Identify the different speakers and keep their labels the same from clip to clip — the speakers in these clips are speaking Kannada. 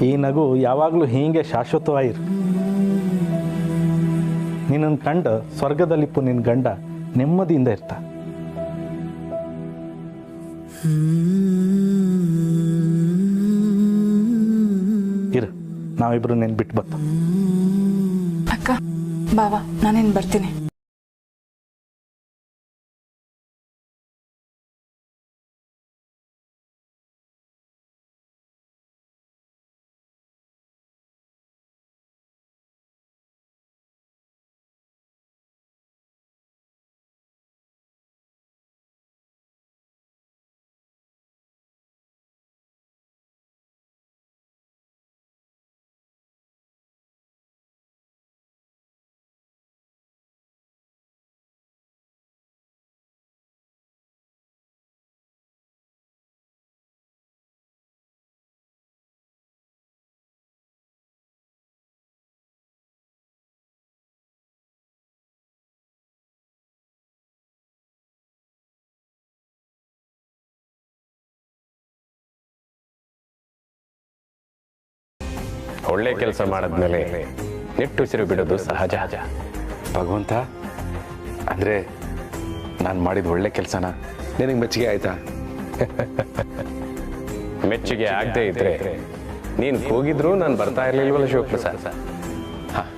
Speaker 1: ಈ ನಗು ಯಾವಾಗಲೂ ಹೀಗೆ ಶಾಶ್ವತವಾಗಿರು. ನಿನ್ನನ್ನು ಕಂಡು ಸ್ವರ್ಗದಲ್ಲಿಪ್ಪು ನಿನ್ನ ಗಂಡ ನೆಮ್ಮದಿಯಿಂದ ಇರ್ತ. ಇರು, ನಾವಿಬ್ರು ನೆನ್ ಬಿಟ್ಟು ಬತ್ತ.
Speaker 2: ಅಕ್ಕ ಬಾವಾ, ನಾನೇನು ಬರ್ತೀನಿ.
Speaker 3: ಒಳ್ಳೆ ಕೆಲಸ ಮಾಡಿದ್ಮೇಲೆ ನಿಟ್ಟುಸಿರು ಬಿಡೋದು ಸಹಜ.
Speaker 4: ಭಗವಂತ, ಅಂದರೆ ನಾನು ಮಾಡಿದ ಒಳ್ಳೆ ಕೆಲಸನ ನಿನಗೆ ಮೆಚ್ಚುಗೆ ಆಯ್ತಾ?
Speaker 3: ಮೆಚ್ಚುಗೆ ಆಗದೆ ಇದ್ರೆ ನೀನು ಕೂಗಿದ್ರು ನಾನು ಬರ್ತಾ ಇರಲಿಲ್ವಲ್ಲ ಶಿವಪ್ರಸಾದ್?
Speaker 4: ಹಾಂ,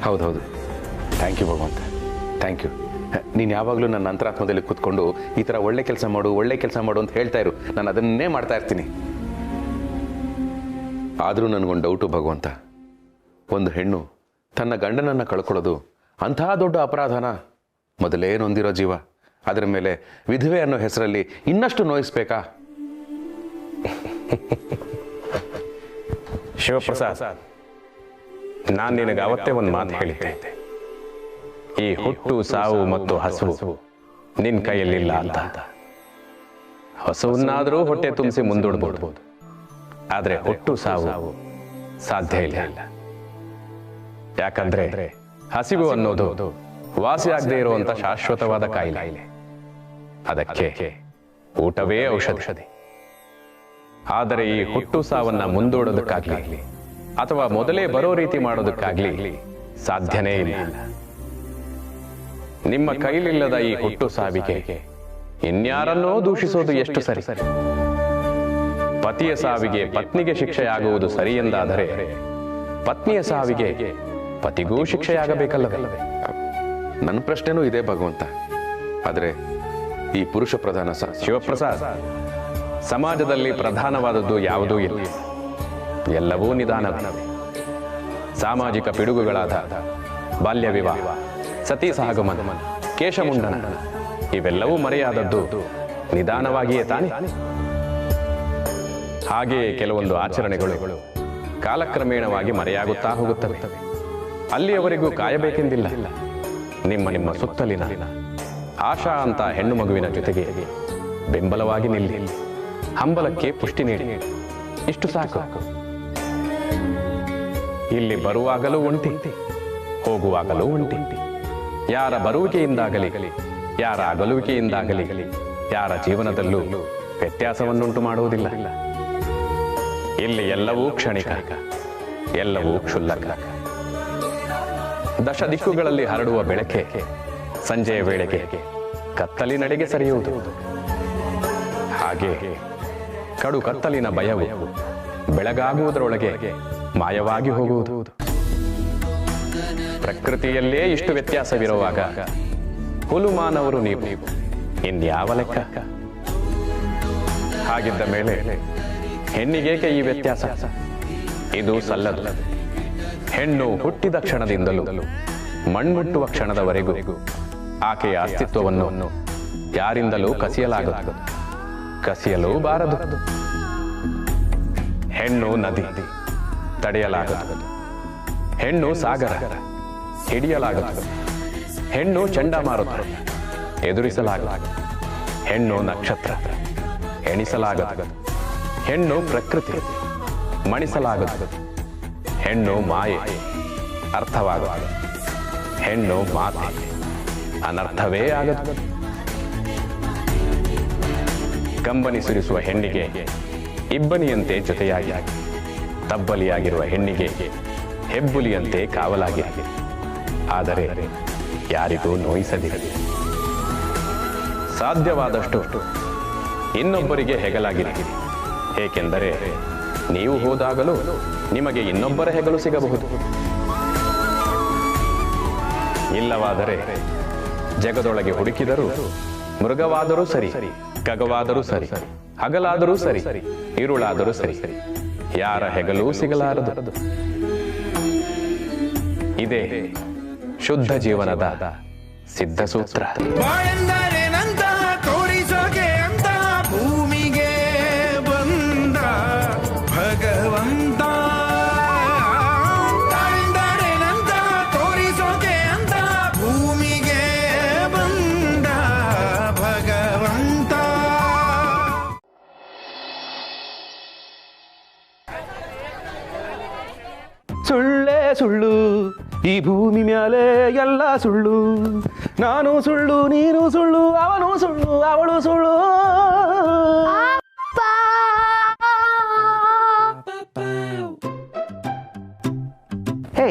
Speaker 4: ಹೌದೌದು. ಥ್ಯಾಂಕ್ ಯು ಭಗವಂತ, ಥ್ಯಾಂಕ್ ಯು. ನೀನು ಯಾವಾಗಲೂ ನನ್ನ ಅಂತರಾತ್ಮದಲ್ಲಿ ಕೂತ್ಕೊಂಡು ಈ ಥರ ಒಳ್ಳೆ ಕೆಲಸ ಮಾಡು, ಒಳ್ಳೆ ಕೆಲಸ ಮಾಡು ಅಂತ ಹೇಳ್ತಾ ಇರು. ನಾನು ಅದನ್ನೇ ಮಾಡ್ತಾ ಇರ್ತೀನಿ. ಆದರೂ ನನಗೊಂದು ಡೌಟು ಭಗವಂತ. ಒಂದು ಹೆಣ್ಣು ತನ್ನ ಗಂಡನನ್ನು ಕಳ್ಕೊಳ್ಳೋದು ಅಂತಹ ದೊಡ್ಡ ಅಪರಾಧನ? ಮೊದಲೇ ನೊಂದಿರೋ ಜೀವ, ಅದರ ಮೇಲೆ ವಿಧವೆ ಅನ್ನೋ ಹೆಸರಲ್ಲಿ ಇನ್ನಷ್ಟು ನೋಯಿಸ್ಬೇಕಾ?
Speaker 3: ಶಿವಪ್ರಸಾದ್, ನಾನು ನಿನಗೆ ಅವತ್ತೇ ಒಂದು ಮಾತು ಹೇಳಿದ್ದೆ. ಈ ಹುಟ್ಟು, ಸಾವು ಮತ್ತು ಹಸುವು ನಿನ್ನ ಕೈಯಲ್ಲಿಲ್ಲ ಅಂತ. ಹಸುವನ್ನಾದರೂ ಹೊಟ್ಟೆ ತುಂಬಿಸಿ ಮುಂದೂಡ್ಬೋದು, ಆದರೆ ಹುಟ್ಟು ಸಾವು ಸಾಧ್ಯ ಇಲ್ಲ. ಯಾಕಂದ್ರೆ ಹಸಿವು ಅನ್ನೋದು ವಾಸಿಯಾಗದೇ ಇರುವಂತ ಶಾಶ್ವತವಾದ ಕಾಯಿಲೆ. ಅದಕ್ಕೆ ಊಟವೇ ಔಷಧಿ. ಆದರೆ ಈ ಹುಟ್ಟು ಸಾವನ್ನ ಮುಂದೂಡೋದಕ್ಕಾಗ್ಲಿ ಅಥವಾ ಮೊದಲೇ ಬರೋ ರೀತಿ ಮಾಡೋದಕ್ಕಾಗ್ಲಿ ಸಾಧ್ಯನೇ ಇಲ್ಲ. ನಿಮ್ಮ ಕೈಲಿಲ್ಲದ ಈ ಹುಟ್ಟು ಸಾವಿಗೆ ಇನ್ಯಾರನ್ನೋ ದೂಷಿಸೋದು ಎಷ್ಟು ಸರಿ? ಪತಿಯ ಸಾವಿಗೆ ಪತ್ನಿಗೆ ಶಿಕ್ಷೆಯಾಗುವುದು ಸರಿ ಎಂದಾದರೆ ಪತ್ನಿಯ ಸಾವಿಗೆ ಪತಿಗೂ ಶಿಕ್ಷೆಯಾಗಬೇಕಲ್ಲವೇ?
Speaker 4: ನನ್ನ ಪ್ರಶ್ನೆನೂ ಇದೆ ಭಗವಂತ. ಆದರೆ ಈ ಪುರುಷ ಪ್ರಧಾನ
Speaker 3: ಶಿವಪ್ರಸಾದ್, ಸಮಾಜದಲ್ಲಿ ಪ್ರಧಾನವಾದದ್ದು ಯಾವುದೂ ಇಲ್ಲ. ಎಲ್ಲವೂ ನಿಧಾನವೇ. ಸಾಮಾಜಿಕ ಪಿಡುಗುಗಳಾದ ಬಾಲ್ಯ ವಿವಾಹ, ಸತಿ ಸಹಗಮನ, ಕೇಶಮುಂಡನ ಇವೆಲ್ಲವೂ ಮರೆಯಾದದ್ದು ನಿಧಾನವಾಗಿಯೇ ತಾನೆ. ಹಾಗೆಯೇ ಕೆಲವೊಂದು ಆಚರಣೆಗಳು ಕಾಲಕ್ರಮೇಣವಾಗಿ ಮರೆಯಾಗುತ್ತಾ ಹೋಗುತ್ತವೆ. ಅಲ್ಲಿಯವರೆಗೂ ಕಾಯಬೇಕೆಂದಿಲ್ಲ. ನಿಮ್ಮ ಸುತ್ತಲಿನ ಆಶಾ ಅಂತ ಹೆಣ್ಣು ಮಗುವಿನ ಜೊತೆಗೆ ಬೆಂಬಲವಾಗಿ ನಿಲ್ಲಿ, ಹಂಬಲಕ್ಕೆ ಪುಷ್ಟಿ ನೀಡಿ. ಇಷ್ಟು ಸಾಕು. ಇಲ್ಲಿ ಬರುವಾಗಲೂ ಒಂಟಿ, ಹೋಗುವಾಗಲೂ ಒಂಟಿ. ಯಾರ ಬರುವಿಕೆಯಿಂದಾಗಲಿ ಯಾರ ಅಗಲುವಿಕೆಯಿಂದಾಗಲಿ ಯಾರ ಜೀವನದಲ್ಲೂ ವ್ಯತ್ಯಾಸವನ್ನುಂಟು ಮಾಡುವುದಿಲ್ಲ. ಇಲ್ಲಿ ಎಲ್ಲವೂ ಕ್ಷಣಿಕ, ಎಲ್ಲವೂ ಕ್ಷುಲ್ಲಕ. ದಶ ದಿಕ್ಕುಗಳಲ್ಲಿ ಹರಡುವ ಬೆಳಕೆ ಸಂಜೆಯ ವೇಳೆಗೆ ಕತ್ತಲಿನಡೆಗೆ ಸರಿಯುವುದು. ಹಾಗೆ ಕಡು ಕತ್ತಲಿನ ಭಯವು ಬೆಳಗಾಗುವುದರೊಳಗೆ ಮಾಯವಾಗಿ ಹೋಗುವುದು. ಪ್ರಕೃತಿಯಲ್ಲೇ ಇಷ್ಟು ವ್ಯತ್ಯಾಸವಿರುವಾಗ ಹುಲುಮಾನವರು ನೀವು ಇನ್ಯಾವ ಲೆಕ್ಕ? ಹಾಗಿದ್ದ ಮೇಲೆ ಹೆಣ್ಣಿಗೇಕೆ ಈ ವ್ಯತ್ಯಾಸ? ಇದು ಸಲ್ಲದು. ಹೆಣ್ಣು ಹುಟ್ಟಿದ ಕ್ಷಣದಿಂದಲೂ ಮಣ್ಮುಟ್ಟುವ ಕ್ಷಣದವರೆಗೂ ಆಕೆಯ ಅಸ್ತಿತ್ವವನ್ನು ಯಾರಿಂದಲೂ ಕಸಿಯಲಾಗದು, ಕಸಿಯಲೂ ಬಾರದು. ಹೆಣ್ಣು ನದಿ, ತಡೆಯಲಾಗದು. ಹೆಣ್ಣು ಸಾಗರ, ಹಿಡಿಯಲಾಗದು. ಹೆಣ್ಣು ಚಂಡಮಾರುತ, ಎದುರಿಸಲಾಗದು. ಹೆಣ್ಣು ನಕ್ಷತ್ರ, ಎಣಿಸಲಾಗದು. ಹೆಣ್ಣು ಪ್ರಕೃತಿ, ಮಣಿಸಲಾಗದು. ಹೆಣ್ಣು ಮಾಯೆ, ಅರ್ಥವಾಗದು. ಹೆಣ್ಣು ಮಾತೆ, ಅನರ್ಥವೇ ಆಗದು. ಕಂಬನಿ ಸುರಿಸುವ ಹೆಣ್ಣಿಗೆ ಇಬ್ಬನಿಯಂತೆ ಜೊತೆಯಾಗಿ, ತಬ್ಬಲಿಯಾಗಿರುವ ಹೆಣ್ಣಿಗೆ ಹೆಬ್ಬುಲಿಯಂತೆ ಕಾವಲಾಗಿರಿ. ಆದರೆ ಯಾರಿಗೂ ನೋಯಿಸದಿರಿ. ಸಾಧ್ಯವಾದಷ್ಟು ಇನ್ನೊಬ್ಬರಿಗೆ ಹೆಗಲಾಗಿರಿ. ಏಕೆಂದರೆ ನೀವು ಹೋದಾಗಲೂ ನಿಮಗೆ ಇನ್ನೊಬ್ಬರ ಹೆಗಲು ಸಿಗಬಹುದು. ಇಲ್ಲವಾದರೆ ಜಗದೊಳಗೆ ಹುಡುಕಿದರೂ ಮೃಗವಾದರೂ ಸರಿ, ಖಗವಾದರೂ ಸರಿ, ಹಗಲಾದರೂ ಸರಿ, ಇರುಳಾದರೂ ಸರಿ, ಯಾರ ಹೆಗಲೂ ಸಿಗಲಾರದು. ಇದೇ ಶುದ್ಧ ಜೀವನದ ಸಿದ್ಧ ಸೂತ್ರ.
Speaker 5: ತೋರಿಸೋಕೆ ಅಂತ ಭೂಮಿಗೆ ಬಂದ ಭಗವಂತ, ತಾಳೆಂದರೇನಂತ ತೋರಿಸೋಕೆ ಅಂತ ಭೂಮಿಗೆ ಬಂದ ಭಗವಂತ.
Speaker 4: ಸುಳ್ಳೇ ಸುಳ್ಳು, ಈ ಭೂಮಿ ಮ್ಯಾಲೆ ಎಲ್ಲ ಸುಳ್ಳು. ನಾನು ಸುಳ್ಳು, ನೀನು ಸುಳ್ಳು, ಅವನು ಸುಳ್ಳು, ಅವಳು ಸುಳ್ಳು. ಹೇ,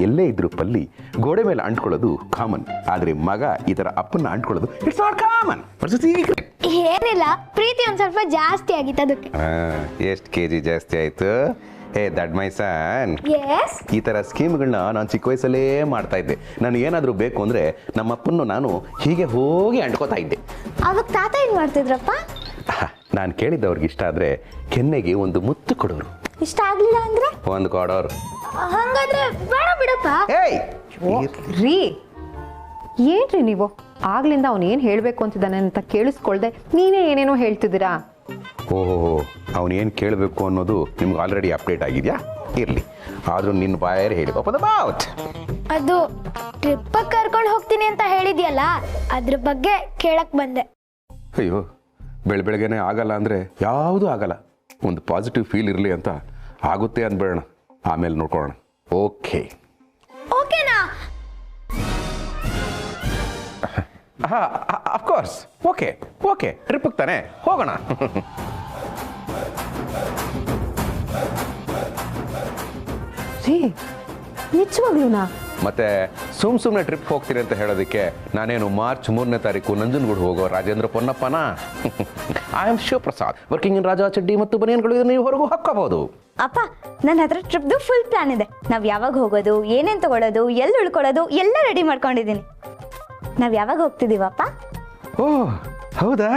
Speaker 4: ಎಲ್ಲೇ ಇದ್ರು ಪಲ್ಲಿ ಗೋಡೆ ಮೇಲೆ ಅಂಟ್ಕೊಳ್ಳೋದು ಕಾಮನ್. ಆದ್ರೆ ಮಗ ಈ ತರ ಅಪ್ಪನ್ನ ಅಂಟ್ಕೊಳ್ಳೋದು ಇಟ್ಸ್ ನಾಟ್ ಕಾಮನ್.
Speaker 6: ಏನಿಲ್ಲ, ಪ್ರೀತಿ ಒಂದ್ ಸ್ವಲ್ಪ ಜಾಸ್ತಿ ಆಗಿತ್ತು ಅದಕ್ಕೆ.
Speaker 4: ಎಷ್ಟು ಕೆಜಿ ಜಾಸ್ತಿ ಆಯ್ತು? ಹೇ ದಟ್ ಮೈ ಸನ್,
Speaker 6: ಎಸ್,
Speaker 4: ಈ ಥರ ಸ್ಕೀಮ್ಗಳನ್ನ ನಾನು ಚಿಕ್ಕ ವಯಸ್ಸಲ್ಲೇ ಮಾಡ್ತಾ ಇದ್ದೆ. ನಾನು ಏನಾದರೂ ಬೇಕು ಅಂದರೆ ನಮ್ಮಪ್ಪನ್ನು ನಾನು ಹೀಗೆ ಹೋಗಿ ಅಂಟ್ಕೋತಾ ಇದ್ದೆ.
Speaker 6: ಅವಾಗ ತಾತ ಏನ್ ಮಾಡ್ತಿದ್ರಪ್ಪ?
Speaker 4: ನಾನು ಕೇಳಿದ್ದವ್ರಿಗೆ ಇಷ್ಟ ಆದರೆ ಕೆನ್ನೆಗೆ ಒಂದು ಮುತ್ತು ಕೊಡೋರು,
Speaker 6: ಇಷ್ಟ ಆಗ್ಲಿಲ್ಲ ಅಂದ್ರೆ
Speaker 4: ಒಂದು ಕೊಡೋರು.
Speaker 6: ಹಂಗಾದ್ರೆ ಬೇಡ ಬಿಡಪ್ಪ.
Speaker 4: ಏಯ್
Speaker 7: ರೀ, ಏನ್ರಿ ನೀವು ಆಗ್ಲಿಂದ ಅವನು ಏನು ಹೇಳಬೇಕು ಅಂತಿದ್ದಾನೆ ಅಂತ ಕೇಳಿಸ್ಕೊಳ್ದೆ ನೀವೇ ಏನೇನೋ ಹೇಳ್ತಿದ್ದೀರಾ?
Speaker 4: ಓಹೋ, ಅವನೇನು ಕೇಳಬೇಕು ಅನ್ನೋದು ನಿಮ್ಗೆ ಆಲ್ರೆಡಿ ಅಪ್ಡೇಟ್ ಆಗಿದೆಯಾ? ಇರಲಿ, ಆದರೂ ನಿನ್ನ ಬಾಯರ್ ಹೇಳಿ ಬಾತ್.
Speaker 6: ಅದು ಟ್ರಿಪ್ ಕರ್ಕೊಂಡು ಹೋಗ್ತೀನಿ ಅಂತ ಹೇಳಿದ್ಯಲ್ಲ, ಅದ್ರ ಬಗ್ಗೆ ಕೇಳಕ್ ಬಂದೆ.
Speaker 4: ಅಯ್ಯೋ, ಬೆಳಗ್ಗೆನೆ ಆಗಲ್ಲ ಅಂದರೆ ಯಾವುದೂ ಆಗಲ್ಲ. ಒಂದು ಪಾಸಿಟಿವ್ ಫೀಲ್ ಇರಲಿ ಅಂತ ಆಗುತ್ತೆ ಅಂದ್ಬೇಡ, ಆಮೇಲೆ ನೋಡ್ಕೊಳ್ಳೋಣ. ಓಕೆ
Speaker 6: ಓಕೆನಾ?
Speaker 4: ಹಾಂ, ಅಫ್ಕೋರ್ಸ್. ಓಕೆ ಓಕೆ, ಟ್ರಿಪ್ಪಿಗೆ ತಾನೆ ಹೋಗೋಣ.
Speaker 7: ರೀ, ನಿಜವಾಗ್ಲೂನಾ?
Speaker 4: ಮತ್ತೆ ಸುಮ್ಮನೆ ಟ್ರಿಪ್ ಹೋಗ್ತೀರಿ ಅಂತ ಹೇಳೋದಕ್ಕೆ ನಾನೇನು ಮಾರ್ಚ್ 3ನೇ ತಾರೀಕು ನಂಜನಗೂಡು ಹೋಗೋ ರಾಜೇಂದ್ರ ಪೊನ್ನಪ್ಪನ? I am Shivaprasad, working in Raja ಚಡ್ಡಿ ಮತ್ತು ಬನಿಯನ್ಗಳು ನೀವು ಹೊರಗೂ ಹಾಕೋಬಹುದು.
Speaker 6: ಅಪ್ಪ, ನನ್ನ ಹತ್ರ ಟ್ರಿಪ್ದು ಫುಲ್ ಪ್ಲಾನ್ ಇದೆ. ನಾವ್ ಯಾವಾಗ ಹೋಗೋದು, ಏನೇನ್ ತಗೊಳ್ಳೋದು, ಎಲ್ಲಿ ಉಳ್ಕೊಳ್ಳೋದು ಎಲ್ಲ ರೆಡಿ ಮಾಡ್ಕೊಂಡಿದ್ದೀನಿ. ನಾವ್ ಯಾವಾಗ ಹೋಗ್ತಿದೀವಪ್ಪ?
Speaker 4: ಓಹ್ ಹೌದಾ,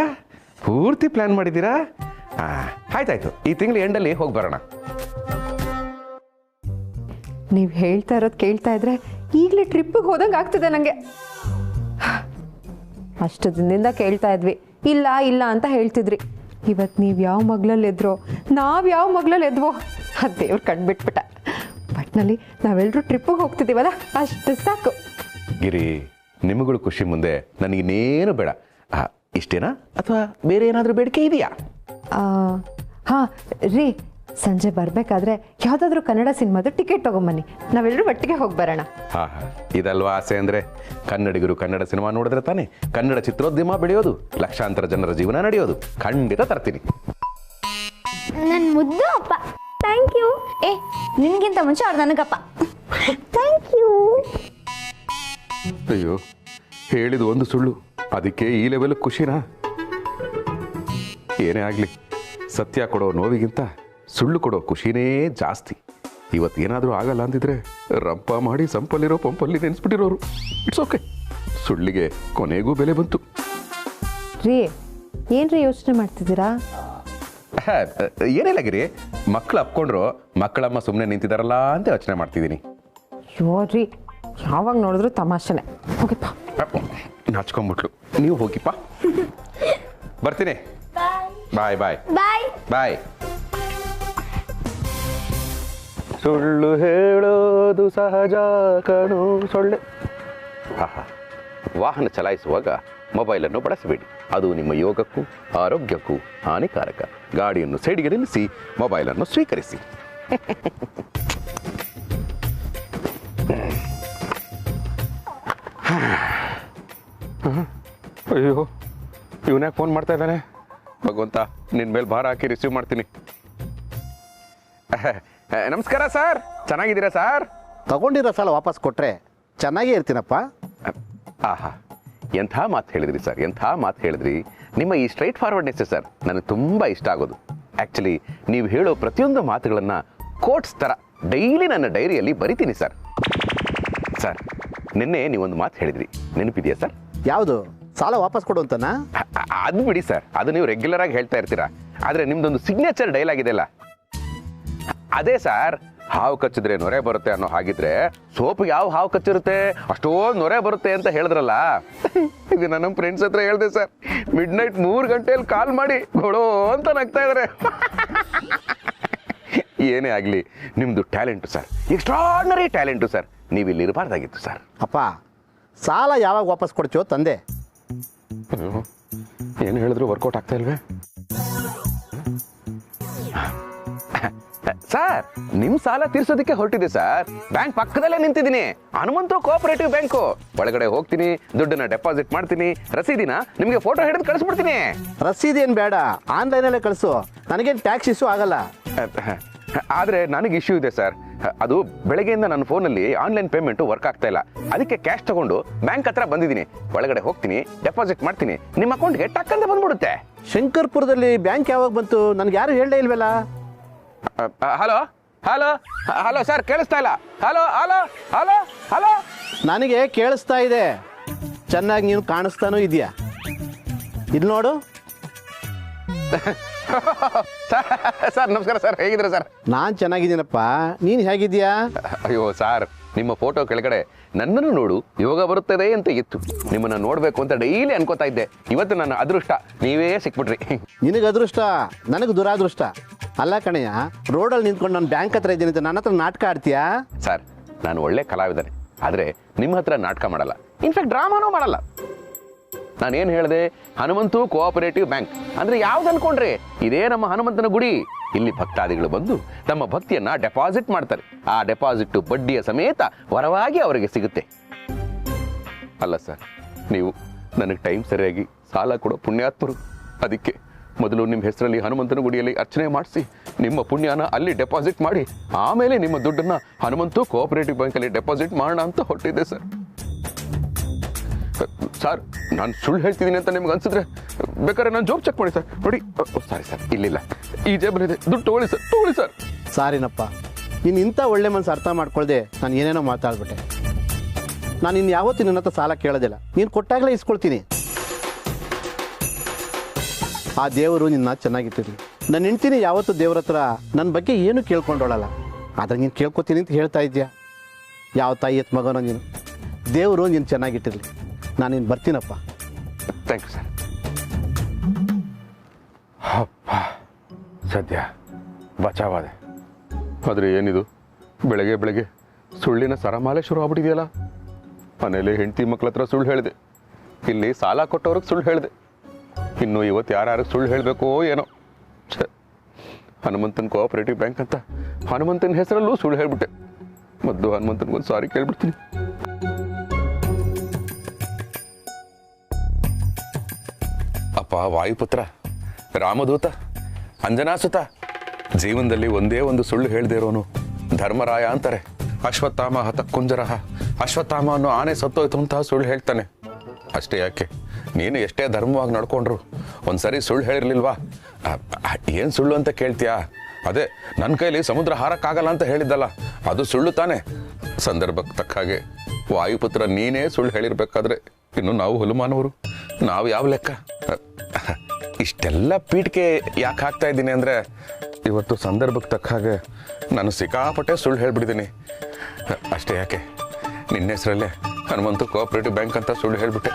Speaker 4: ಪೂರ್ತಿ ಪ್ಲಾನ್ ಮಾಡಿದ್ದೀರಾ? ಆಯ್ತಾಯ್ತು, ಈ ತಿಂಗಳು ಎಂಡಲ್ಲಿ ಹೋಗಿ ಬರೋಣ.
Speaker 7: ನೀವು ಹೇಳ್ತಾ ಇರೋದು ಕೇಳ್ತಾ ಇದ್ರೆ ಈಗಲೇ ಟ್ರಿಪ್ಪಿಗೆ ಹೋದಂಗೆ ಆಗ್ತಿದೆ ನನಗೆ. ಅಷ್ಟು ದಿನದಿಂದ ಕೇಳ್ತಾ ಇದ್ವಿ, ಇಲ್ಲ ಇಲ್ಲ ಅಂತ ಹೇಳ್ತಿದ್ರಿ. ಇವತ್ತು ನೀವು ಯಾವ ಮಗ್ಲಲ್ಲಿ ಎದ್ರೋ, ನಾವು ಯಾವ ಮಗ್ಲಲ್ಲಿ ಎದ್ವೋ ಅದು ದೇವ್ರು ಕಂಡುಬಿಟ್ಬಿಟ್ಟ. ಬಟ್ನಲ್ಲಿ ನಾವೆಲ್ಲರೂ ಟ್ರಿಪ್ಪಿಗೆ ಹೋಗ್ತಿದ್ದೀವಲ್ಲ, ಅಷ್ಟು ಸಾಕು.
Speaker 4: ಗಿರಿ, ನಿಮಗಳು ಖುಷಿ ಮುಂದೆ ನನಗಿನ್ನೇನು ಬೇಡ. ಇಷ್ಟೇನಾ ಅಥವಾ ಬೇರೆ ಏನಾದರೂ ಬೇಡಿಕೆ ಇದೆಯಾ?
Speaker 7: ಹಾಂ ರೀ, ಸಂಜೆ ಬರಬೇಕಾದ್ರೆ ಯಾವುದಾದ್ರೂ ಕನ್ನಡ ಸಿನಿಮಾದ ಟಿಕೆಟ್ ತೊಗೊಂಬನ್ನಿ, ನಾವೆಲ್ಲರೂ ಒಟ್ಟಿಗೆ ಹೋಗಿ ಬರೋಣ.
Speaker 4: ಹಾಂ ಹಾಂ, ಇದಲ್ವಾ ಆಸೆ ಅಂದರೆ? ಕನ್ನಡಿಗರು ಕನ್ನಡ ಸಿನಿಮಾ ನೋಡಿದ್ರೆ ತಾನೇ ಕನ್ನಡ ಚಿತ್ರೋದ್ಯಮ ಬೆಳೆಯೋದು, ಲಕ್ಷಾಂತರ ಜನರ ಜೀವನ ನಡೆಯೋದು. ಖಂಡಿತ ತರ್ತೀನಿ.
Speaker 6: ನನ್ ಮುದ್ದು ಅಪ್ಪ, ಥ್ಯಾಂಕ್ ಯು. ನಿನ್ಗಿಂತ ಮುಂಚೆ ಅವ್ರು ನನಗಪ್ಪ. Thank you.
Speaker 4: ಅಯ್ಯೋ, ಹೇಳಿದ ಒಂದು ಸುಳ್ಳು, ಅದಕ್ಕೆ ಈ ಲೆವೆಲ್ ಖುಷಿನಾ? ಏನೇ ಆಗಲಿ, ಸತ್ಯ ಕೊಡೋ ನೋವಿಗಿಂತ ಸುಳ್ಳು ಕೊಡೋ ಖುಷಿನೇ ಜಾಸ್ತಿ. ಇವತ್ತೇನಾದರೂ ಆಗಲ್ಲ ಅಂದಿದ್ರೆ ರಂಪ ಮಾಡಿ ಸಂಪಲ್ಲಿರೋ ಪಂಪಲ್ಲಿ ನೆನೆಸ್ಬಿಟ್ಟಿರೋರು. ಇಟ್ಸ್ ಓಕೆ, ಸುಳ್ಳಿಗೆ ಕೊನೆಗೂ ಬೆಲೆ ಬಂತು.
Speaker 7: ರೀ, ಏನ್ರಿ ಯೋಚನೆ ಮಾಡ್ತಿದ್ದೀರಾ?
Speaker 4: ಏನಿಲ್ಲ ಗಿರಿ, ಮಕ್ಕಳು ಅಪ್ಕೊಂಡ್ರು ಮಕ್ಕಳಮ್ಮ ಸುಮ್ಮನೆ ನಿಂತಿದ್ದಾರಲ್ಲ ಅಂತ ಯೋಚನೆ ಮಾಡ್ತಿದ್ದೀನಿ.
Speaker 7: ಅಯ್ಯೋ ರೀ, ಯಾವಾಗ ನೋಡಿದ್ರು ತಮಾಷೆನೆ. ಹೋಗಿಪ್ಪ.
Speaker 4: ನಾಚ್ಕೊಂಬಿಟ್ಲು. ನೀವು ಹೋಗಿಪ್ಪ. ಬರ್ತೀನಿ. ಬಾಯ್ ಬಾಯ್
Speaker 6: ಬಾಯ್
Speaker 4: ಬಾಯ್. ಸುಳ್ಳು ಹೇಳೋದು ಸಹಜ ಕಣು ಸೊಳ್ಳೆ. ವಾಹನ ಚಲಾಯಿಸುವಾಗ ಮೊಬೈಲನ್ನು ಬಳಸಬೇಡಿ, ಅದು ನಿಮ್ಮ ಯೋಗಕ್ಕೂ ಆರೋಗ್ಯಕ್ಕೂ ಹಾನಿಕಾರಕ. ಗಾಡಿಯನ್ನು ಸೈಡಿಗೆ ನಿಲ್ಲಿಸಿ ಮೊಬೈಲನ್ನು ಸ್ವೀಕರಿಸಿ. ಅಯ್ಯೋ, ಇವನ್ಯಾಕೆ ಫೋನ್ ಮಾಡ್ತಾ ಇದ್ದಾನೆ? ಭಗವಂತ ನಿನ್ನ ಮೇಲೆ ಭಾರ ಹಾಕಿ ರಿಸೀವ್ ಮಾಡ್ತೀನಿ. ನಮಸ್ಕಾರ ಸರ್, ಚೆನ್ನಾಗಿದ್ದೀರಾ ಸರ್?
Speaker 8: ತಗೊಂಡಿರೋ ಸಾಲ ವಾಪಸ್ ಕೊಟ್ಟರೆ ಚೆನ್ನಾಗೇ ಇರ್ತೀನಪ್ಪ.
Speaker 4: ಆಹಾ, ಎಂಥ ಮಾತು ಹೇಳಿದ್ರಿ ಸರ್, ಎಂಥ ಮಾತು ಹೇಳಿದ್ರಿ. ನಿಮ್ಮ ಈ ಸ್ಟ್ರೈಟ್ ಫಾರ್ವರ್ಡ್ನೆಸ್ ಸರ್ ನನಗೆ ತುಂಬ ಇಷ್ಟ ಆಗೋದು. ಆ್ಯಕ್ಚುಲಿ ನೀವು ಹೇಳೋ ಪ್ರತಿಯೊಂದು ಮಾತುಗಳನ್ನು ಕೋಟ್ಸ್ ಥರ ಡೈಲಿ ನನ್ನ ಡೈರಿಯಲ್ಲಿ ಬರಿತೀನಿ ಸರ್. ಸರ್, ನಿನ್ನೆ ನೀವೊಂದು ಮಾತು ಹೇಳಿದ್ರಿ, ನೆನಪಿದೆಯಾ ಸರ್?
Speaker 8: ಯಾವುದು? ಸಾಲ ವಾಪಸ್ ಕೊಡು ಅಂತನಾ?
Speaker 4: ಅದು ಬಿಡಿ ಸರ್, ಅದು ನೀವು ರೆಗ್ಯುಲರ್ ಆಗಿ ಹೇಳ್ತಾ ಇರ್ತೀರಾ. ಆದರೆ ನಿಮ್ದೊಂದು ಸಿಗ್ನೇಚರ್ ಡೈಲಾಗ್ ಇದೆಯಲ್ಲ, ಅದೇ ಸರ್, ಹಾವು ಕಚ್ಚಿದ್ರೆ ನೊರೆ ಬರುತ್ತೆ ಅನ್ನೋ ಹಾಗಿದ್ರೆ ಸೋಪ್ ಯಾವ ಹಾವು ಕಚ್ಚಿರುತ್ತೆ ಅಷ್ಟೊಂದು ನೊರೆ ಬರುತ್ತೆ ಅಂತ ಹೇಳಿದ್ರಲ್ಲ, ಇದು ನನ್ನ ಫ್ರೆಂಡ್ಸ್ ಹತ್ರ ಹೇಳಿದೆ ಸರ್. ಮಿಡ್ ನೈಟ್ 3 ಗಂಟೆಯಲ್ಲಿ ಕಾಲ್ ಮಾಡಿ ಗೊಡೋ ಅಂತ ನಗ್ತಾ ಇದಾರೆ. ಏನೇ ಆಗಲಿ, ನಿಮ್ಮದು talent sir, extraordinary talent sir. ನೀವು ಇಲ್ಲಿ ಇರಬಾರ್ದಾಗಿತ್ತು ಸರ್.
Speaker 8: ಅಪ್ಪ, ಸಾಲ ಯಾವಾಗ ವಾಪಸ್ ಕೊಡ್ತೀವೋ ತಂದೆ.
Speaker 4: ಏನು ಹೇಳಿದ್ರು ವರ್ಕೌಟ್ ಆಗ್ತಾ ಇಲ್ವೇ ಸರ್? ನಿಮ್ ಸಾಲ ತೀರ್ಸೋದಕ್ಕೆ ಹೊರಟಿದೆ ಸರ್. ಬ್ಯಾಂಕ್ ಪಕ್ಕದಲ್ಲೇ ನಿಂತಿದ್ದೀನಿ, ಹನುಮಂತು ಕೋಆಪರೇಟಿವ್ ಬ್ಯಾಂಕು. ಒಳಗಡೆ ಹೋಗ್ತೀನಿ, ದುಡ್ಡನ್ನ ಡೆಪಾಸಿಟ್ ಮಾಡ್ತೀನಿ, ರಸೀದಿನ ನಿಮಗೆ ಫೋಟೋ ಹಿಡಿದು ಕಳಿಸ್ಬಿಡ್ತೀನಿ.
Speaker 8: ರಸೀದೇನು ಬೇಡ, ಆನ್ಲೈನಲ್ಲೇ ಕಳಿಸು. ನನಗೇನು ಟ್ಯಾಕ್ಸ್ ಇಶ್ಯೂ ಆಗಲ್ಲ.
Speaker 4: ಆದರೆ ನನಗೆ ಇಶ್ಯೂ ಇದೆ ಸರ್. ಅದು ಬೆಳಗ್ಗೆಯಿಂದ ನನ್ನ ಫೋನಲ್ಲಿ ಆನ್ಲೈನ್ ಪೇಮೆಂಟು ವರ್ಕ್ ಆಗ್ತಾ ಇಲ್ಲ. ಅದಕ್ಕೆ ಕ್ಯಾಶ್ ತಗೊಂಡು ಬ್ಯಾಂಕ್ ಹತ್ರ ಬಂದಿದ್ದೀನಿ. ಒಳಗಡೆ ಹೋಗ್ತೀನಿ, ಡೆಪಾಸಿಟ್ ಮಾಡ್ತೀನಿ, ನಿಮ್ಮ ಅಕೌಂಟ್ಗೆ ಟಕ್ಕಂತ ಬಂದ್ಬಿಡುತ್ತೆ.
Speaker 8: ಶಂಕರ್ಪುರದಲ್ಲಿ ಬ್ಯಾಂಕ್ ಯಾವಾಗ ಬಂತು? ನನಗೆ ಯಾರು ಹೇಳಲೇ ಇಲ್ವಲ್ಲ.
Speaker 4: ಹಲೋ ಹಲೋ ಹಲೋ ಸರ್, ಕೇಳಿಸ್ತಾ ಇಲ್ಲ. Hello hello hello hello.
Speaker 8: ನನಗೆ ಕೇಳಿಸ್ತಾ ಇದೆ, ಚೆನ್ನಾಗಿ ನೀನು ಕಾಣಿಸ್ತಾನೂ ಇದೆಯಾ? ಇಲ್ಲಿ ನೋಡು.
Speaker 4: ಸರ್ ನಮಸ್ಕಾರ ಸರ್, ಹೇಗಿದ್ದೀರಾ ಸರ್?
Speaker 8: ನಾನು ಚೆನ್ನಾಗಿದ್ದೀನಪ್ಪ, ನೀನು ಹೇಗಿದ್ದೀಯಾ?
Speaker 4: ಅಯ್ಯೋ ಸರ್, ನಿಮ್ಮ ಫೋಟೋ ಕೆಳಗಡೆ ನನ್ನನ್ನು ನೋಡು ಯೋಗ ಬರುತ್ತದೆ ಅಂತ ಇತ್ತು. ನಿಮ್ಮನ್ನ ನೋಡಬೇಕು ಅಂತ ಡೈಲಿ ಅನ್ಕೋತಾ ಇದ್ದೆ. ಇವತ್ತು ನನ್ನ ಅದೃಷ್ಟ, ನೀವೇ ಸಿಕ್ಬಿಟ್ರಿ.
Speaker 8: ನಿನಗೆ ಅದೃಷ್ಟ, ನನಗೆ ದುರಾದೃಷ್ಟ. ಅಲ್ಲ ಕಣಯ್ಯ, ರೋಡಲ್ಲಿ ನಿಂತ್ಕೊಂಡು ನಾನು ಬ್ಯಾಂಕ್ ಹತ್ರ ಇದ್ದೀನಿ ಅಂತ ನನ್ನ ಹತ್ರ ನಾಟಕ ಆಡ್ತೀಯಾ?
Speaker 4: ಸರ್, ನಾನು ಒಳ್ಳೆ ಕಲಾವಿದನೆ, ಆದರೆ ನಿಮ್ಮ ಹತ್ರ ನಾಟಕ ಮಾಡಲ್ಲ. ಇನ್ಫ್ಯಾಕ್ಟ್ ಡ್ರಾಮಾನೂ ಮಾಡಲ್ಲ. ನಾನೇನು ಹೇಳಿದೆ? ಹನುಮಂತು ಕೋಆಪರೇಟಿವ್ ಬ್ಯಾಂಕ್ ಅಂದ್ರೆ ಯಾವ್ದು ಅನ್ಕೊಂಡ್ರೆ? ಇದೇ ನಮ್ಮ ಹನುಮಂತನ ಗುಡಿ. ಇಲ್ಲಿ ಭಕ್ತಾದಿಗಳು ಬಂದು ತಮ್ಮ ಭಕ್ತಿಯನ್ನ ಡೆಪಾಸಿಟ್ ಮಾಡ್ತಾರೆ. ಆ ಡೆಪಾಸಿಟ್ ಬಡ್ಡಿಯ ಸಮೇತ ವರವಾಗಿ ಅವರಿಗೆ ಸಿಗುತ್ತೆ. ಅಲ್ಲ ಸರ್, ನೀವು ನನಗೆ ಟೈಮ್ ಸರಿಯಾಗಿ ಸಾಲ ಕೊಡೋ ಪುಣ್ಯಾತ್ಮರು. ಅದಕ್ಕೆ ಮೊದಲು ನಿಮ್ಮ ಹೆಸರಲ್ಲಿ ಹನುಮಂತನ ಗುಡಿಯಲ್ಲಿ ಅರ್ಚನೆ ಮಾಡಿಸಿ ನಿಮ್ಮ ಪುಣ್ಯನ ಅಲ್ಲಿ ಡೆಪಾಸಿಟ್ ಮಾಡಿ ಆಮೇಲೆ ನಿಮ್ಮ ದುಡ್ಡನ್ನ ಹನುಮಂತು ಕೋಆಪರೇಟಿವ್ ಬ್ಯಾಂಕಲ್ಲಿ ಡೆಪಾಸಿಟ್ ಮಾಡೋಣ ಅಂತ ಹೊರಟಿದ್ದೆ ಸರ್. ಸರ್, ನಾನು ಸುಳ್ಳು ಹೇಳ್ತಿದ್ದೀನಿ ಅಂತ ನಿಮ್ಗೆ ಅನ್ಸಿದ್ರೆ ಬೇಕಾದ್ರೆ ನಾನು ಜೋಬ್ ಚೆಕ್ ಮಾಡಿ ಸರ್. ನೋಡಿ, ಸಾರಿ ಸರ್, ಇಲ್ಲಿಲ್ಲ, ಈ ಜೇಬಲ್ಲಿದೆ, ದುಡ್ಡು ತಗೊಳ್ಳಿ ಸರ್, ತಗೊಳ್ಳಿ ಸರ್.
Speaker 8: ಸಾರಿನಪ್ಪ, ನೀನು ಇಂಥ ಒಳ್ಳೆ ಮನಸ್ಸು ಅರ್ಥ ಮಾಡ್ಕೊಳ್ದೆ ನಾನು ಏನೇನೋ ಮಾತಾಡ್ಬಿಟ್ಟೆ. ನಾನು ಇನ್ನು ಯಾವತ್ತೂ ನಿನ್ನ ಹತ್ರ ಸಾಲ ಕೇಳೋದಿಲ್ಲ. ನೀನು ಕೊಟ್ಟಾಗಲೇ ಇಸ್ಕೊಳ್ತೀನಿ. ಆ ದೇವರು ನಿನ್ನ ಚೆನ್ನಾಗಿಟ್ಟಿರಲಿ. ನನ್ನ ಹೆಂಡ್ತೀನಿ ಯಾವತ್ತೂ ದೇವ್ರ ಹತ್ರ ನನ್ನ ಬಗ್ಗೆ ಏನು ಕೇಳ್ಕೊಂಡೋಳಲ್ಲ. ಆದರೆ ನೀನು ಕೇಳ್ಕೊತೀನಿ ಅಂತ ಹೇಳ್ತಾ ಇದ್ಯಾ. ಯಾವ ತಾಯಿ ಎತ್ ಮಗನೋ ನೀನು. ದೇವರು ನೀನು ಚೆನ್ನಾಗಿಟ್ಟಿರಲಿ. ನಾನು ಇನ್ನು ಬರ್ತೀನಪ್ಪ.
Speaker 4: Thank you sir. ಅಪ್ಪ, ಸದ್ಯ ಬಚಾವಾದೆ. ಆದರೆ ಏನಿದು, ಬೆಳಗ್ಗೆ ಬೆಳಗ್ಗೆ ಸುಳ್ಳಿನ ಸರಮಾಲೆ ಶುರು ಆಗ್ಬಿಟ್ಟಿದೆಯಲ್ಲ. ಮನೇಲಿ ಹೆಂಡತಿ ಮಕ್ಳ ಹತ್ರ ಸುಳ್ಳು ಹೇಳಿದೆ, ಇಲ್ಲಿ ಸಾಲ ಕೊಟ್ಟವ್ರಿಗೆ ಸುಳ್ಳು ಹೇಳಿದೆ, ಇನ್ನು ಇವತ್ತು ಯಾರ್ಯಾರಿಗೆ ಸುಳ್ಳು ಹೇಳಬೇಕೋ ಏನೋ. ಹನುಮಂತನ ಕೋಆಪರೇಟಿವ್ ಬ್ಯಾಂಕ್ ಅಂತ ಹನುಮಂತನ ಹೆಸರಲ್ಲೂ ಸುಳ್ಳು ಹೇಳ್ಬಿಟ್ಟೆ. ಮೊದಲು ಹನುಮಂತನಿಗೊಂದು ಸಾರಿ ಕೇಳ್ಬಿಡ್ತೀನಿ. ಅಪ್ಪ ವಾಯುಪುತ್ರ, ರಾಮದೂತ, ಅಂಜನಾಸುತ, ಜೀವನದಲ್ಲಿ ಒಂದೇ ಒಂದು ಸುಳ್ಳು ಹೇಳದೇ ಇರೋನು ಧರ್ಮರಾಯ ಅಂತಾರೆ. ಅಶ್ವತ್ಥಾಮ ಹತ ಕುಂಜರಹ, ಅಶ್ವತ್ಥಾಮ ಅನ್ನೋ ಆನೆ ಸತ್ತೋಯ್ತು ಅಂತ ಸುಳ್ಳು ಹೇಳ್ತಾನೆ. ಅಷ್ಟೇ ಯಾಕೆ, ನೀನು ಎಷ್ಟೇ ಧರ್ಮವಾಗಿ ನಡ್ಕೊಂಡ್ರು ಒಂದ್ಸರಿ ಸುಳ್ಳು ಹೇಳಿರ್ಲಿಲ್ವಾ? ಏನು ಸುಳ್ಳು ಅಂತ ಕೇಳ್ತೀಯಾ? ಅದೇ ನನ್ನ ಕೈಲಿ ಸಮುದ್ರ ಹಾರಕ್ಕಾಗಲ್ಲ ಅಂತ ಹೇಳಿದ್ದಲ್ಲ, ಅದು ಸುಳ್ಳು ತಾನೆ. ಸಂದರ್ಭಕ್ಕೆ ತಕ್ಕ ಹಾಗೆ ವಾಯುಪುತ್ರ ನೀನೇ ಸುಳ್ಳು ಹೇಳಿರ್ಬೇಕಾದ್ರೆ ಇನ್ನು ನಾವು ಹುಲುಮಾನವರು, ನಾವು ಯಾವ ಲೆಕ್ಕ? ಇಷ್ಟೆಲ್ಲ ಪೀಠಿಕೆ ಯಾಕೆ ಹಾಕ್ತಾ ಇದ್ದೀನಿ ಅಂದರೆ, ಇವತ್ತು ಸಂದರ್ಭಕ್ಕೆ ತಕ್ಕ ಹಾಗೆ ನಾನು ಸಿಕ್ಕಾಪಟ್ಟೆ ಸುಳ್ಳು ಹೇಳ್ಬಿಟ್ಟಿದ್ದೀನಿ. ಅಷ್ಟೇ ಯಾಕೆ, ನಿನ್ನ ಹೆಸರಲ್ಲೇ ಹನುಮಂತು ಕೋಆಪರೇಟಿವ್ ಬ್ಯಾಂಕ್ ಅಂತ ಸುಳ್ಳು ಹೇಳ್ಬಿಟ್ಟೆ.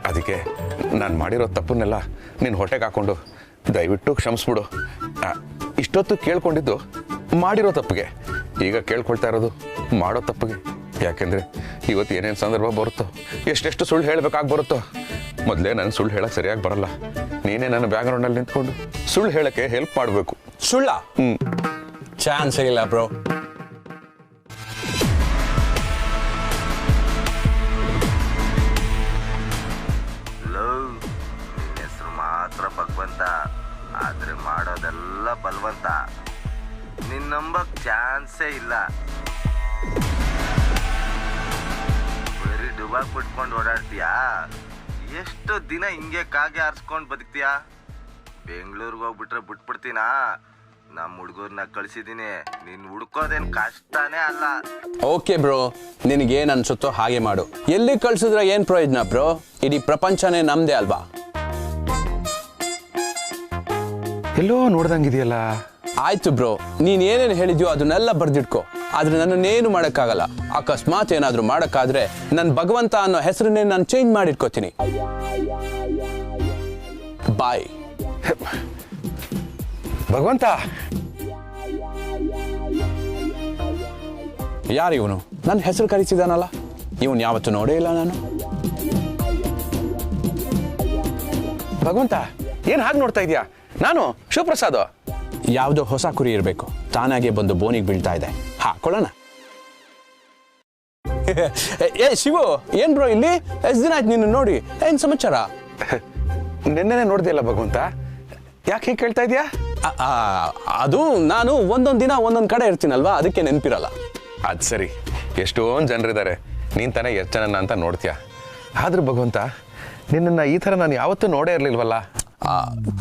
Speaker 4: ಅದಕ್ಕೆ ನಾನು ಮಾಡಿರೋ ತಪ್ಪನ್ನೆಲ್ಲ ನಿನ್ನ ಹೊಟ್ಟೆಗೆ ಹಾಕ್ಕೊಂಡು ದಯವಿಟ್ಟು ಕ್ಷಮಿಸ್ಬಿಡು. ಇಷ್ಟೊತ್ತು ಕೇಳ್ಕೊಂಡಿದ್ದು ಮಾಡಿರೋ ತಪ್ಪಿಗೆ, ಈಗ ಕೇಳ್ಕೊಳ್ತಾ ಇರೋದು ಮಾಡೋ ತಪ್ಪಿಗೆ. ಯಾಕೆಂದರೆ ಇವತ್ತು ಏನೇನು ಸಂದರ್ಭ ಬರುತ್ತೋ, ಎಷ್ಟೆಷ್ಟು ಸುಳ್ಳು ಹೇಳಬೇಕಾಗಿ ಬರುತ್ತೋ, ಮೊದಲೇ ನಾನು ಸುಳ್ಳು ಹೇಳಕ್ಕೆ ಸರಿಯಾಗಿ ಬರಲ್ಲ. ನೀನೇ ನನ್ನ ಬ್ಯಾಕ್ಗ್ರೌಂಡಲ್ಲಿ ನಿಂತ್ಕೊಂಡು ಸುಳ್ಳು ಹೇಳಕ್ಕೆ ಹೆಲ್ಪ್ ಮಾಡಬೇಕು.
Speaker 9: ಸುಳ್ಳ? ಚಾನ್ಸ್ ಇಲ್ಲ ಬ್ರೋ.
Speaker 10: ಹೆಸರು ಮಾತ್ರ ಭಗವಂತ ಅಲ್ಲ ಬಲ್ವಂತ, ನಿನ್ ನಂಬಕ್ ಚಾನ್ಸೇ ಇಲ್ಲ. ಬರೀ ಡುಬಾಕ್ ಬಿಟ್ಕೊಂಡು ಓಡಾಡ್ತೀಯಾ? ಎಷ್ಟು ದಿನ ಹಿಂಗೆ ಕಾಗೆ ಆರಿಸ್ಕೊಂಡು ಬದುಕ್ತೀಯಾ? ಬೆಂಗಳೂರಿಗೆ ಹೋಗ್ಬಿಟ್ರೆ ಬಿಟ್ಬಿಡ್ತೀನಾ? ನಮ್ಮ ಹುಡುಗರ್ನ ಕಳ್ಸಿದೀನಿ, ನೀನ್ ಹುಡ್ಕೋದೇನ್ ಕಷ್ಟನೇ ಅಲ್ಲ.
Speaker 9: ಓಕೆ ಬ್ರೋ, ನಿನಗೇನು ಅನ್ಸುತ್ತೋ ಹಾಗೆ ಮಾಡು. ಎಲ್ಲಿ ಕಳ್ಸಿದ್ರೆ ಏನ್ ಪ್ರಯೋಜನ ಬ್ರೋ? ಇಡೀ ಪ್ರಪಂಚನೇ ನಮ್ದೇ ಅಲ್ವಾ?
Speaker 4: ಎಲ್ಲೋ ನೋಡ್ದಂಗಿದೆಯಲ್ಲ.
Speaker 9: ಆಯ್ತು ಬ್ರೋ, ನೀನ್ ಏನೇನು ಹೇಳಿದ್ಯೋ ಅದನ್ನೆಲ್ಲ ಬರ್ದಿಟ್ಕೋ. ಆದ್ರೆ ನನ್ನನ್ನೇನು ಮಾಡೋಕ್ಕಾಗಲ್ಲ. ಅಕಸ್ಮಾತ್ ಏನಾದ್ರೂ ಮಾಡೋಕ್ಕಾದ್ರೆ ನನ್ನ ಭಗವಂತ ಅನ್ನೋ ಹೆಸರನ್ನೇ ನಾನು ಚೇಂಜ್ ಮಾಡಿಟ್ಕೋತೀನಿ. ಬಾಯ್.
Speaker 4: ಭಗವಂತ,
Speaker 9: ಯಾರು ಇವನು? ನನ್ನ ಹೆಸರು ಕರೀತಿದ್ದಾನಲ್ಲ, ಇವನು ಯಾವತ್ತೂ ನೋಡೇ ಇಲ್ಲ ನಾನು.
Speaker 4: ಭಗವಂತ, ಏನ್ ಹಾಗೆ ನೋಡ್ತಾ ಇದೀಯಾ? ನಾನು ಶಿವಪ್ರಸಾದ್.
Speaker 9: ಯಾವುದೋ ಹೊಸ ಕುರಿ ಇರಬೇಕು, ತಾನಾಗೆ ಬಂದು ಬೋನಿಗೆ ಬೀಳ್ತಾ ಇದೆ. ಹಾಕೊಳ್ಳೋಣ. ಏ ಶಿವು, ಏನ್ ಬ್ರೋ ಇಲ್ಲಿ? ಎಷ್ಟು ದಿನ ಆಯ್ತು ನಿನ್ನ ನೋಡಿ? ಏನ್ ಸಮಾಚಾರ?
Speaker 4: ನಿನ್ನೆನೆ ನೋಡ್ದಿಯಲ್ಲ ಭಗವಂತ, ಯಾಕೆ ಹೀಗೆ ಕೇಳ್ತಾ ಇದೀಯಾ?
Speaker 9: ಅದು ನಾನು ಒಂದೊಂದು ದಿನ ಒಂದೊಂದು ಕಡೆ ಇರ್ತೀನಲ್ವಾ, ಅದಕ್ಕೆ ನೆನಪಿರಲ್ಲ.
Speaker 4: ಅದು ಸರಿ, ಎಷ್ಟೊಂದು ಜನರಿದ್ದಾರೆ, ನೀನ್ ತಾನೇ ಎಷ್ಟು ಜನನ ಅಂತ ನೋಡ್ತೀಯ. ಆದ್ರೂ ಭಗವಂತ, ನಿನ್ನನ್ನು ಈ ಥರ ನಾನು ಯಾವತ್ತೂ ನೋಡೇ ಇರಲಿಲ್ವಲ್ಲ.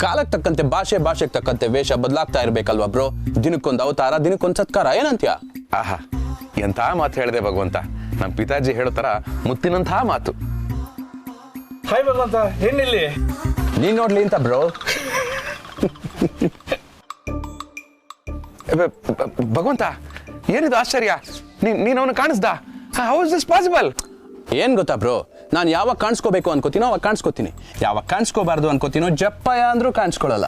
Speaker 9: ಕಾಲಕ್ಕೆ ತಕ್ಕಂತೆ ಭಾಷೆಗೆ ತಕ್ಕಂತೆ ವೇಷ ಬದಲಾಗ್ತಾ ಇರ್ಬೇಕಲ್ವಾ ಬ್ರೋ? ದಿನಕ್ಕೊಂದು ಅವತಾರ, ದಿನಕ್ಕೊಂದು ಸತ್ಕಾರ, ಏನಂತೀಯ?
Speaker 4: ಆಹಾ, ಎಂಥ ಮಾತು ಹೇಳಿದೆ ಭಗವಂತ. ನಮ್ಮ ಪಿತಾಜಿ ಹೇಳೋ ಥರ ಮುತ್ತಿನಂಥ ಮಾತು.
Speaker 1: ಹಾಯ್ ಭಗವಂತ, ಏನಿಲ್ಲಿ?
Speaker 9: ನೀನ್ ನೋಡ್ಲಿ ಅಂತ ಬ್ರೋ.
Speaker 4: ಭಗವಂತ, ಏನಿದು ಆಶ್ಚರ್ಯ? ನೀನು ಅವನು ಕಾಣಿಸ್ದ? How is this possible?
Speaker 9: ಏನ್ ಗೊತ್ತಾ ಬ್ರೋ, ನಾನು ಯಾವಾಗ ಕಾಣಿಸ್ಕೋಬೇಕು ಅನ್ಕೋತೀನೋ ಅವಾಗ ಕಾಣಿಸ್ಕೋತೀನಿ, ಯಾವಾಗ ಕಾಣಿಸ್ಕೋಬಾರ್ದು ಅನ್ಕೋತೀನೋ ಜಪ್ಪಯ ಅಂದ್ರೂ ಕಾಣಿಸ್ಕೊಳ್ಳಲ್ಲ.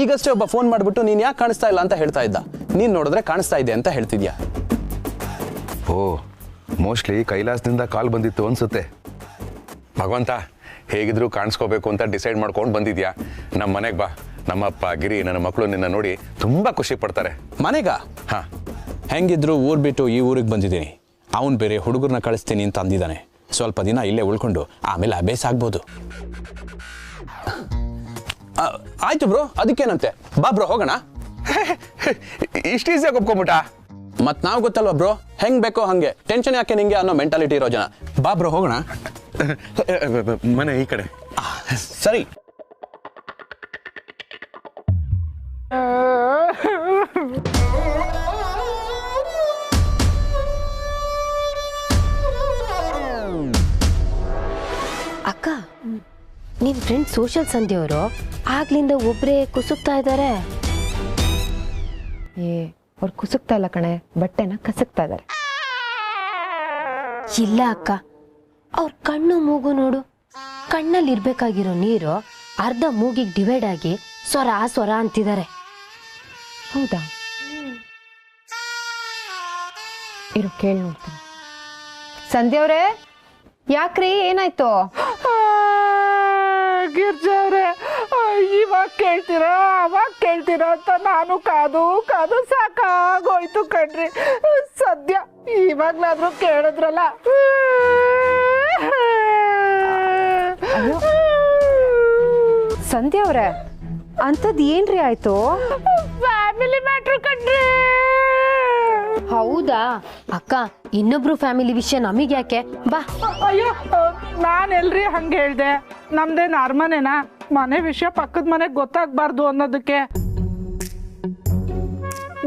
Speaker 9: ಈಗಷ್ಟೇ ಒಬ್ಬ ಫೋನ್ ಮಾಡ್ಬಿಟ್ಟು ನೀನ್ ಯಾಕೆ ಕಾಣಿಸ್ತಾ ಇಲ್ಲ ಅಂತ ಹೇಳ್ತಾ ಇದ್ದ. ನೀನ್ ನೋಡಿದ್ರೆ ಕಾಣಿಸ್ತಾ ಇದೆ ಅಂತ ಹೇಳ್ತಿದ್ಯಾ.
Speaker 4: ಓ, ಮೋಸ್ಟ್ಲಿ ಕೈಲಾಸದಿಂದ ಕಾಲ್ ಬಂದಿತ್ತು ಅನ್ಸುತ್ತೆ. ಭಗವಂತ, ಹೇಗಿದ್ರು ಕಾಣಿಸ್ಕೋಬೇಕು ಅಂತ ಡಿಸೈಡ್ ಮಾಡ್ಕೊಂಡು ಬಂದಿದ್ಯಾ. ನಮ್ಮ ಮನೆಗೆ ಬಾ. ನಮ್ಮಪ್ಪ ಗಿರಿ, ನನ್ನ ಮಕ್ಕಳು ನಿನ್ನ ನೋಡಿ ತುಂಬಾ ಖುಷಿ ಪಡ್ತಾರೆ.
Speaker 9: ಮನೆಗ? ಹಾ, ಹೆಂಗಿದ್ರು ಊರ್ ಬಿಟ್ಟು ಈ ಊರಿಗೆ ಬಂದಿದ್ದೀನಿ. ಅವನು ಬೇರೆ ಹುಡುಗರನ್ನ ಕಳಿಸ್ತೀನಿ ಅಂತ ಅಂದಿದ್ದಾನೆ. ಸ್ವಲ್ಪ ದಿನ ಇಲ್ಲೇ ಉಳ್ಕೊಂಡು ಆಮೇಲೆ ಅಭ್ಯಾಸ ಆಗ್ಬೋದು. ಆಯ್ತು ಬ್ರೋ, ಅದಕ್ಕೇನಂತೆ. ಬಾ ಬ್ರೋ, ಹೋಗೋಣ.
Speaker 4: ಇಷ್ಟು ಈಸಿಯಾಗಿ ಒಪ್ಕೊಂಬಿಟ್ಟ?
Speaker 9: ಮತ್ ನಾವು ಗೊತ್ತಲ್ವಾ ಬ್ರೋ, ಹೆಂಗ್ ಬೇಕೋ ಹಂಗೆ, ಟೆನ್ಷನ್ ಯಾಕೆ ನಿಂಗೆ ಅನ್ನೋ ಮೆಂಟಾಲಿಟಿ ಇರೋ ಜನ. ಬಾ ಬ್ರೋ, ಹೋಗೋಣ.
Speaker 4: ಮನೆ ಈ ಕಡೆ.
Speaker 9: ಸರಿ.
Speaker 11: ಅಕ್ಕ, ನಿಮ್ ಫ್ರೆಂಡ್ ಸೋಷಲ್ ಸಂಧ್ಯವರು ಆಗ್ಲಿಂದ ಒಬ್ರೇ ಕುಸುಕ್ತಾ ಇದ್ದಾರೆ.
Speaker 7: ಅವ್ರು ಕುಸುಕ್ತಾ ಇಲ್ಲ ಕಣೆ, ಬಟ್ಟೆನ ಕಸಕ್ತಾ ಇದಾರೆ.
Speaker 11: ಇಲ್ಲ ಅಕ್ಕ, ಅವ್ರ ಕಣ್ಣು ಮೂಗು ನೋಡು. ಕಣ್ಣಲ್ಲಿ ಇರ್ಬೇಕಾಗಿರೋ ನೀರು ಅರ್ಧ ಮೂಗಿಗೆ ಡಿವೈಡ್ ಆಗಿ ಸ್ವರ ಸ್ವರ ಅಂತಿದ್ದಾರೆ.
Speaker 7: ಹೌದಾ? ಇರು, ಕೇಳಿ ನೋಡ್ತೀನಿ. ಸಂಧ್ಯವ್ರೆ, ಯಾಕ್ರಿ, ಏನಾಯ್ತು?
Speaker 5: ಗಿರ್ಜವ್ರೆ, ಇವಾಗ ಕೇಳ್ತೀರಾ ಅವಾಗ ಕೇಳ್ತೀರಾ ಅಂತ ನಾನು ಕಾದು ಕಾದು ಸಾಕಾಗೋಯ್ತು ಕಣ್ರಿ. ಸದ್ಯ ಇವಾಗ್ಲಾದ್ರೂ ಕೇಳಿದ್ರಲ್ಲ.
Speaker 7: ಸಂಧ್ಯವ್ರೆ, ಅಂಥದ್ದು ಏನ್ರಿ ಆಯ್ತು?
Speaker 5: ಫ್ಯಾಮಿಲಿ ಮ್ಯಾಟ್ರ್ ಕಣ್ರಿ.
Speaker 11: ಹೌದಾ ಅಕ್ಕ, ಇನ್ನೊಬ್ರು ಫ್ಯಾಮಿಲಿ ವಿಷಯ ನಮಗೆ ಯಾಕೆ? ಬಾ.
Speaker 5: ಅಯ್ಯೋ, ನಾನೆಲ್ರಿ ಹಂಗೆ ಹೇಳ್ದೆ? ನಮ್ದೇನು ಅರಮನೆನಾ? ಮನೆ ವಿಷಯ ಪಕ್ಕದ ಮನೆಗೆ ಗೊತ್ತಾಗ್ಬಾರ್ದು ಅನ್ನೋದಕ್ಕೆ.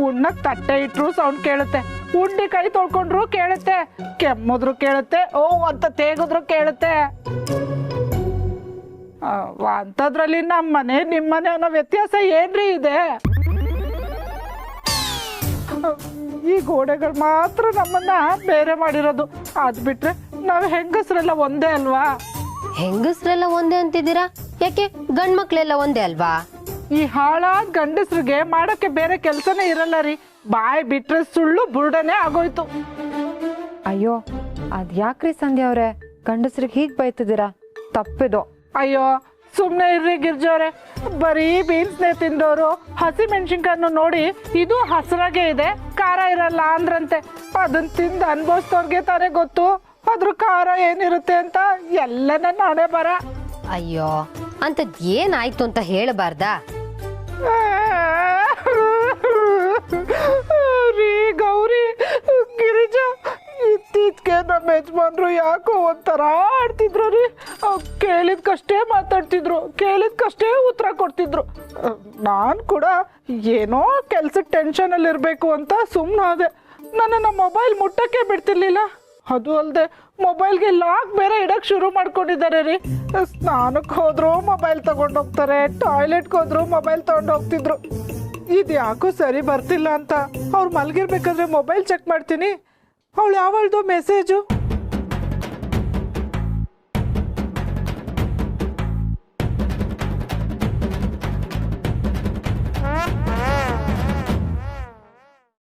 Speaker 5: ಉಣ್ಣಕ್ ತಟ್ಟೆ ಇಟ್ರು ಸೌಂಡ್ ಕೇಳುತ್ತೆ, ಉಂಡಿ ಕೈ ತೊಳ್ಕೊಂಡ್ರು ಕೇಳುತ್ತೆ, ಕೆಮ್ಮುದ್ರು ಕೇಳುತ್ತೆ, ಓ ಅಂತ ತೇಗಿದ್ರು ಕೇಳುತ್ತೆ. ಅಂಥದ್ರಲ್ಲಿ ನಮ್ಮ ಮನೆ ನಿಮ್ಮ ಮನೆ ಅನ್ನೋ ವ್ಯತ್ಯಾಸ ಏನ್ರಿ ಇದೆ? ಈ ಗೋಡೆಗಳು ಮಾತ್ರ ನಮ್ಮನ್ನ ಬೇರೆ ಮಾಡಿರೋದು. ಅದ್ ಬಿಟ್ರೆ ನಾವು ಹೆಂಗಸ್ರೆಲ್ಲ ಒಂದೇ ಅಲ್ವಾ?
Speaker 11: ಹೆಂಗಸ್ರೆಲ್ಲ ಒಂದೇ ಅಂತಿದ್ದೀರಾ? ಯಾಕೆ ಗಂಡ್ ಮಕ್ಳೆಲ್ಲ ಒಂದೇ ಅಲ್ವಾ?
Speaker 5: ಈ ಹಾಳಾದ ಗಂಡಸ್ರಿಗೆ ಮಾಡೋಕೆ ಬೇರೆ ಕೆಲ್ಸನೇ ಇರಲ್ಲ ರೀ. ಬಾಯ್ ಬಿಟ್ರೆ ಸುಳ್ಳು ಬುರುಡನೆ ಆಗೋಯ್ತು.
Speaker 7: ಅಯ್ಯೋ, ಅದ್ ಯಾಕ್ರಿ ಸಂಧ್ಯವ್ರೆ ಗಂಡಸ್ರಿಗೆ ಹೀಗ್ ಬೈತಿದ್ದೀರಾ? ತಪ್ಪಿದು.
Speaker 5: ಅಯ್ಯೋ, ಸುಮ್ನೆ ಇರ್ರಿ ಗಿರ್ಜವ್ರೆ. ಬರೀ ಬೀನ್ಸ್ನೇ ತಿಂದವರು ಹಸಿ ಮೆಣಸಿನ್ಕಾಯನ್ನು ನೋಡಿ ಇದು ಹಸ್ರಾಗೆ ಇದೆ, ಖಾರ ಇರಲ್ಲ ಅಂದ್ರಂತೆ. ಅದನ್ನ ತಿಂದು ಅನ್ಭವಿಸ್ತವ್ರಿಗೆ ತಾನೇ ಗೊತ್ತು ಅದ್ರ ಖಾರ ಏನಿರುತ್ತೆ ಅಂತ. ಎಲ್ಲ ನನ್ನ ಹಣೆ ಬರ.
Speaker 11: ಅಯ್ಯೋ, ಅಂತದ್ ಏನಾಯ್ತು ಅಂತ ಹೇಳಬಾರ್ದಾ?
Speaker 5: ರೀ ಗೌರಿ, ಗಿರಿಜಾ, ಇತ್ತೀಚೆಗೆ ನಮ್ಮ ಯಜಮಾನ್ರು ಯಾಕೋ ಒಂಥರ ಆಡ್ತಿದ್ರು ರೀ. ಕೇಳಿದ್ಕಷ್ಟೇ ಮಾತಾಡ್ತಿದ್ರು, ಕೇಳಿದ್ಕಷ್ಟೇ ಉತ್ತರ ಕೊಡ್ತಿದ್ರು. ನಾನು ಕೂಡ ಏನೋ ಕೆಲ್ಸದ ಟೆನ್ಷನಲ್ಲಿ ಇರಬೇಕು ಅಂತ ಸುಮ್ಮನಾದೆ. ನನ್ನ ಮೊಬೈಲ್ ಮುಟ್ಟಕ್ಕೆ ಬಿಡ್ತಿರ್ಲಿಲ್ಲ. ಅದು ಅಲ್ಲದೆ ಮೊಬೈಲ್ಗೆ ಲಾಕ್ ಬೇರೆ ಇಡಕ್ಕೆ ಶುರು ಮಾಡ್ಕೊಂಡಿದ್ದಾರೆ ರೀ. ಸ್ನಾನಕ್ಕೆ ಹೋದ್ರು ಮೊಬೈಲ್ ತಗೊಂಡೋಗ್ತಾರೆ, ಟಾಯ್ಲೆಟ್ಗೆ ಹೋದ್ರು ಮೊಬೈಲ್ ತಗೊಂಡೋಗ್ತಿದ್ರು. ಇದು ಯಾಕೋ ಸರಿ ಬರ್ತಿಲ್ಲ ಅಂತ ಅವ್ರು ಮಲಗಿರ್ಬೇಕಾದ್ರೆ ಮೊಬೈಲ್ ಚೆಕ್ ಮಾಡ್ತೀನಿ. ಅವಳು ಯಾವಳ್ದು ಮೆಸೇಜು